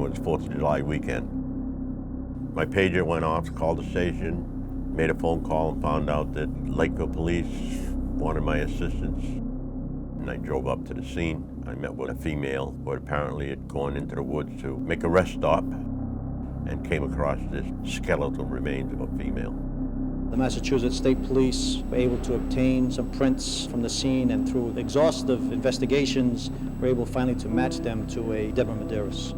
it was 4th of July weekend. My pager went off, called the station, made a phone call and found out that Lakeville Police wanted my assistance. And I drove up to the scene. I met with a female who apparently had gone into the woods to make a rest stop and came across this skeletal remains of a female. The Massachusetts State Police were able to obtain some prints from the scene, and through exhaustive investigations, were able finally to match them to a Deborah Medeiros.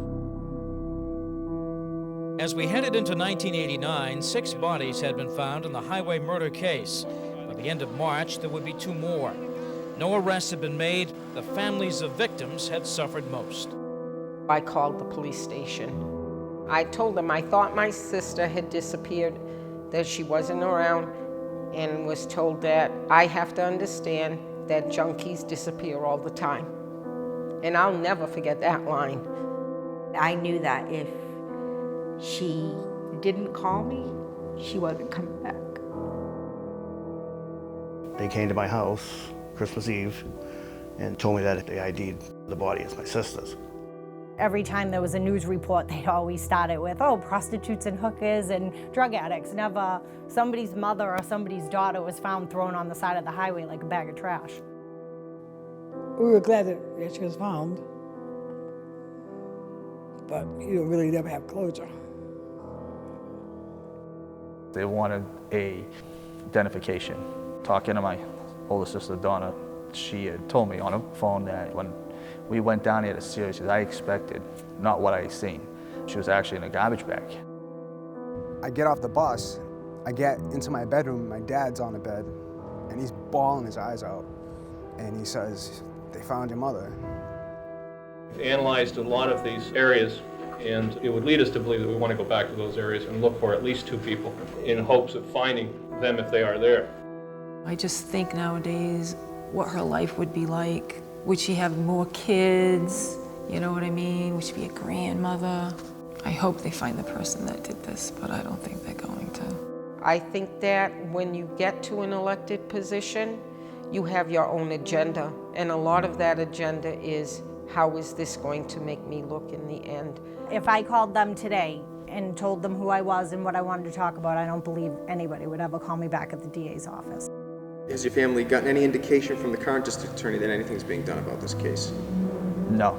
As we headed into 1989, 6 bodies had been found in the highway murder case. By the end of March, there would be 2 more. No arrests had been made. The families of victims had suffered most. I called the police station. I told them I thought my sister had disappeared, that she wasn't around, and was told that I have to understand that junkies disappear all the time. And I'll never forget that line. I knew that if she didn't call me, she wasn't coming back. They came to my house Christmas Eve and told me that they ID'd the body as my sister's. Every time there was a news report, they'd always start it with, oh, prostitutes and hookers and drug addicts. Never somebody's mother or somebody's daughter was found thrown on the side of the highway like a bag of trash. We were glad that she was found, but you really never have closure. They wanted a identification. Talking to my older sister, Donna, she had told me on the phone that when we went down there to see her, she said, I expected not what I seen. She was actually in a garbage bag. I get off the bus, I get into my bedroom, my dad's on the bed, and he's bawling his eyes out. And he says, they found your mother. We've analyzed a lot of these areas, and it would lead us to believe that we want to go back to those areas and look for at least 2 people in hopes of finding them if they are there. I just think nowadays what her life would be like. Would she have more kids? You know what I mean? Would she be a grandmother? I hope they find the person that did this, but I don't think they're going to. I think that when you get to an elected position, you have your own agenda, and a lot of that agenda is, how is this going to make me look in the end? If I called them today and told them who I was and what I wanted to talk about, I don't believe anybody would ever call me back at the DA's office. Has your family gotten any indication from the current district attorney that anything's being done about this case? No.